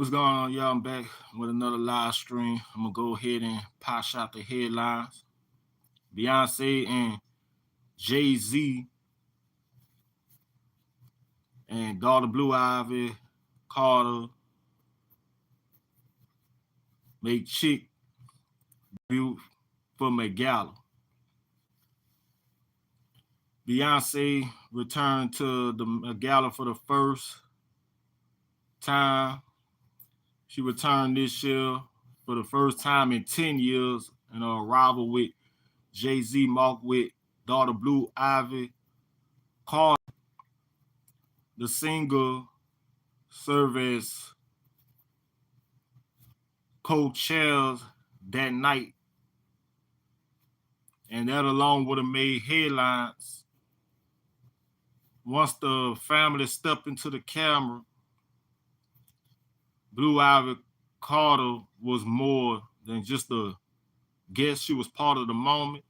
What's going on, y'all? I'm back with another live stream. I'm gonna go ahead and posh out the headlines. Beyonce and Jay-Z and daughter Blue Ivy Carter made chick debut for Gala. Beyonce returned to the Gala for the first time. She returned this year for the first time in 10 years in her arrival with Jay-Z marked with daughter Blue Ivy Carter. The singer served as co-chairs that night, and that alone would have made headlines. Once the family stepped into the camera, Blue Ivy Carter was more than just a guest. She was part of the moment.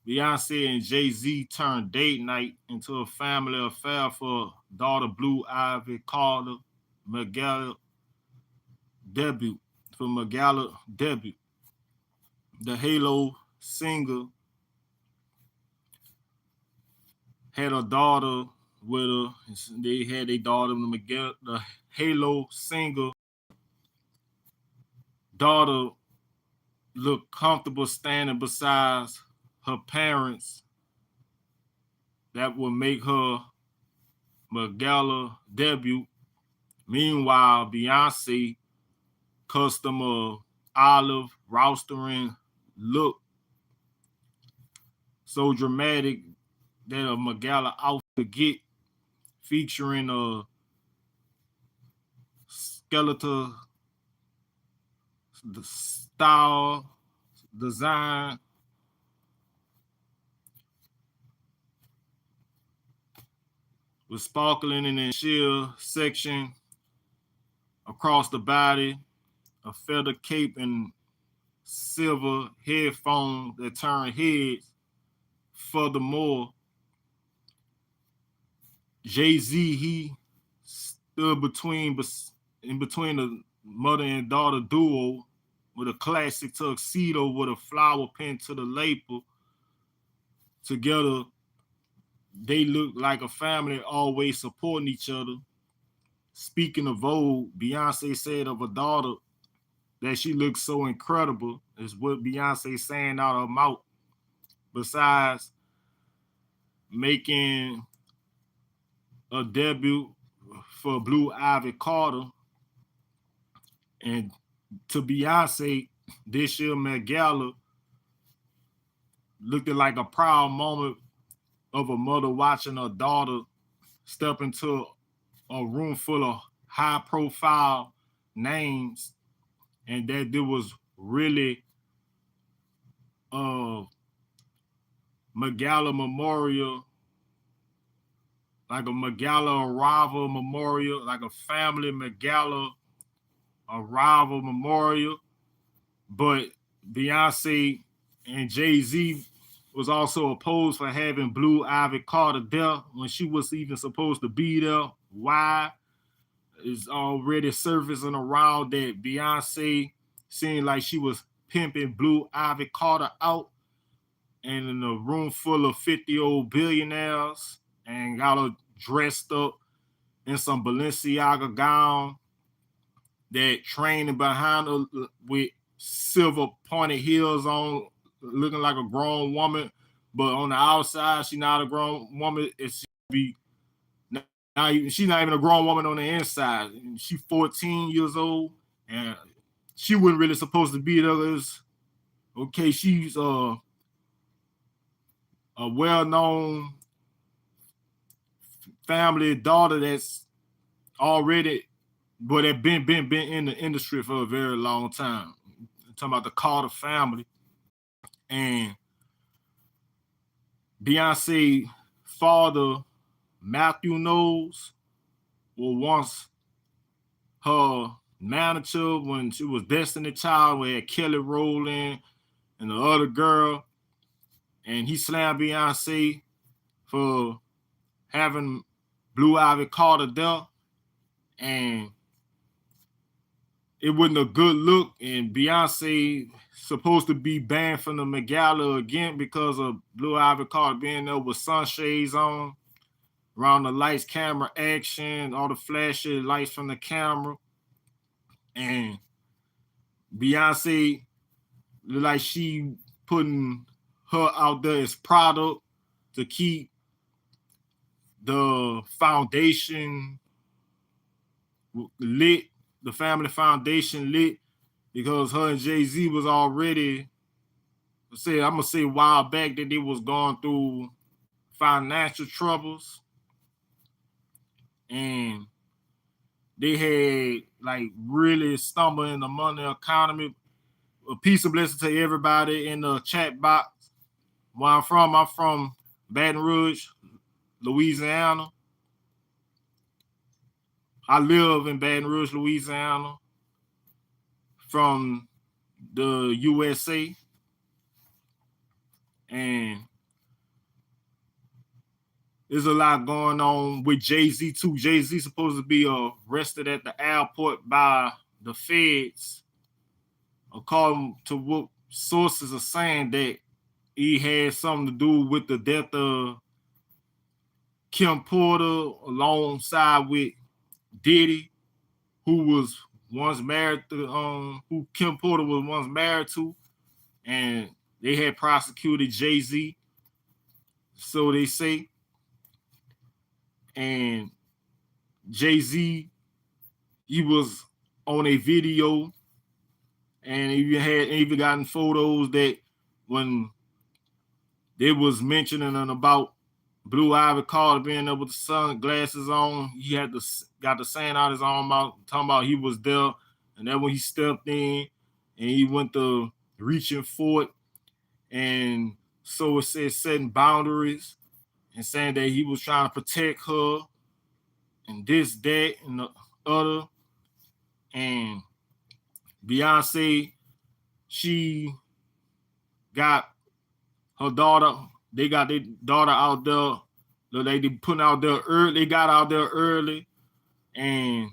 Beyonce and Jay-Z turned date night into a family affair for daughter Blue Ivy Carter Gala debut. For Gala debut, the Halo singer had a daughter with her. They had a daughter, the Halo singer daughter looked comfortable standing beside her parents. That would make her Gala debut. Meanwhile, Beyonce custom olive rostering look so dramatic that a Gala outfit get featuring a skeletal style design with sparkling in the sheer section across the body, a feather cape and silver headphones that turn heads. Furthermore, Jay-Z, he stood in between the mother and daughter duo with a classic tuxedo with a flower pinned to the lapel. Together, they look like a family, always supporting each other. Speaking of Vogue, Beyonce said of her daughter that she looks so incredible, is what Beyonce saying out of her mouth. Besides making a debut for Blue Ivy Carter, and to Beyonce, this year Met Gala looked like a proud moment of a mother watching her daughter step into a room full of high-profile names, and that there was really a Gala memorial, like a Gala arrival memorial, like a family Gala arrival memorial. But Beyonce and Jay-Z was also opposed for having Blue Ivy Carter there when she was even supposed to be there. Why? Is already surfacing around that Beyonce seemed like she was pimping Blue Ivy Carter out, and in a room full of 50-old billionaires, and got her dressed up in some Balenciaga gown that training behind her with silver pointed heels on, looking like a grown woman, but on the outside, she's not a grown woman. It's be she's not even a grown woman on the inside. She's 14 years old, and she wasn't really supposed to be there. Okay, she's a well-known family daughter that's already, but have been in the industry for a very long time. I'm talking about the Carter family. And Beyonce father, Matthew Knowles, was once her manager when she was Destiny Child, where Kelly Rowland and the other girl. And he slammed Beyonce for having Blue Ivy Carter there. And it wasn't a good look, and Beyonce supposed to be banned from the Met Gala again because of Blue Ivy Carter being there with sunshades on, around the lights, camera action, all the flashy lights from the camera, and Beyonce like she putting her out there as product to keep the foundation lit, the family foundation lit, because her and Jay-Z was already, I'm gonna say a while back that they was going through financial troubles, and they had like really stumbled in the money economy. A peace and blessing to everybody in the chat box. Where I'm from Baton Rouge, Louisiana. I live in Baton Rouge, Louisiana, from the USA, and there's a lot going on with Jay-Z too. Jay-Z supposed to be arrested at the airport by the feds, according to what sources are saying, that he had something to do with the death of Kim Porter alongside with Diddy, who was once married to who Kim Porter was once married to, and they had prosecuted Jay-Z, so they say. And Jay-Z, he was on a video, and even gotten photos that when they was mentioning about Blue Ivy Carter being there with the sunglasses on, he got the sand out his arm out, talking about he was there, and then when he stepped in and he went to reaching for it, and so it said setting boundaries and saying that he was trying to protect her and this, that, and the other. And Beyonce, she got her daughter, they got their daughter out there. The lady putting out there early, they got out there early, and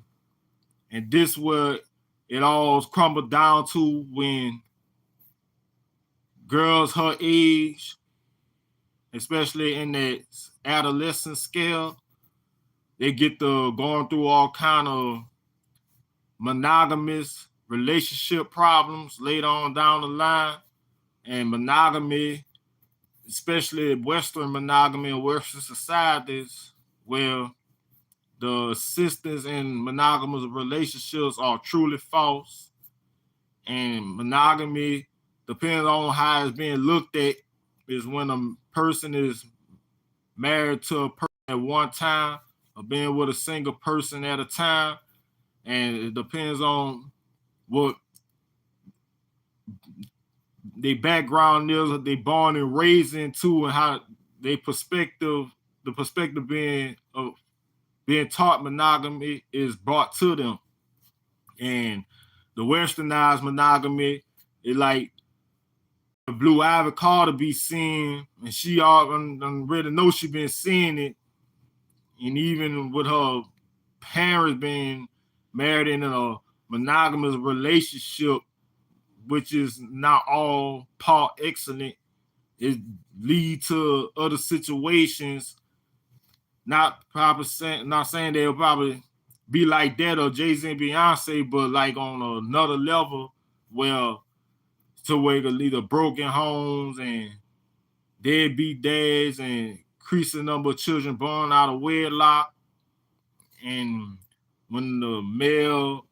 this what it all crumbled down to, when girls her age, especially in that adolescent scale, they get to going through all kind of monogamous relationship problems later on down the line. And monogamy, especially Western monogamy and Western societies, where the sisters in monogamous relationships are truly false. And monogamy, depending on how it's being looked at, is when a person is married to a person at one time or being with a single person at a time. And it depends on what their background is, what they born and raised into, and how the perspective being taught monogamy is brought to them. And the westernized monogamy is like the Blue Ivy Carter be seeing, and she already know she been seeing it, and even with her parents being married in a monogamous relationship, which is not all par excellent, it lead to other situations. Not saying they'll probably be like that or Jay-Z and Beyonce, but like on another level, where it could lead to broken homes and deadbeat dads and increasing number of children born out of wedlock. And when the male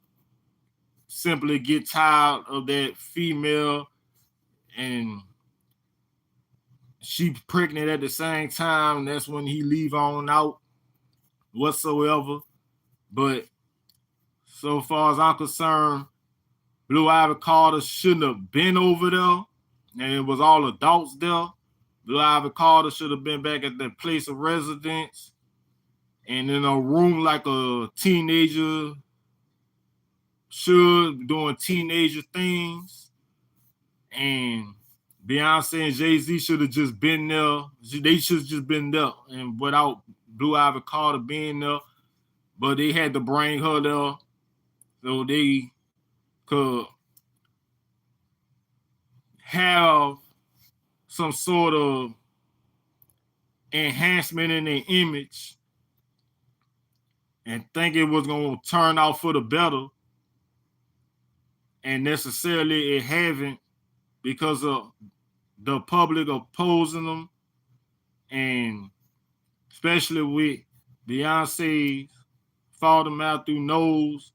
simply get tired of that female and she pregnant at the same time, that's when he leave on out whatsoever. But so far as I'm concerned, Blue Ivy Carter shouldn't have been over there, and it was all adults there. Blue Ivy Carter should have been back at their place of residence and in a room like a teenager should, doing teenager things. And Beyonce and Jay-Z should have just been there. They should have just been there, and without Blue Ivy Carter being there. But they had to bring her there, so they could have some sort of enhancement in their image and think it was going to turn out for the better, and necessarily it haven't because of the public opposing them, and especially with Beyonce's Father Matthew knows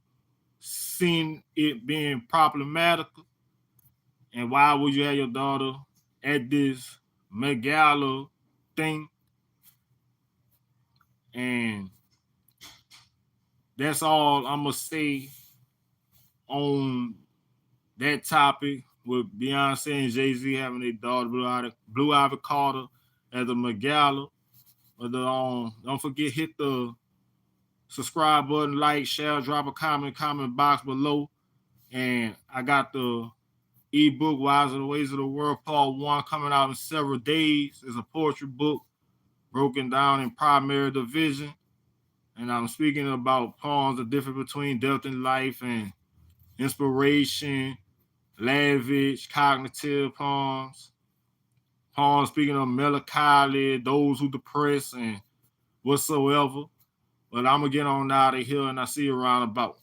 seeing it being problematic. And why would you have your daughter at this Gala thing? And that's all I'm gonna say on that topic with Beyonce and Jay-Z having their daughter Blue Ivy Carter at the Gala. But don't forget, hit the subscribe button, like, share, drop a comment box below. And I got the ebook Wise of the Ways of the World Part 1 coming out in several days. It's a poetry book broken down in primary division. And I'm speaking about poems, the difference between death and life and inspiration, lavish, cognitive poems. Poems speaking of melancholy, those who depress and whatsoever. But I'm going to get on out of here and I see you around about.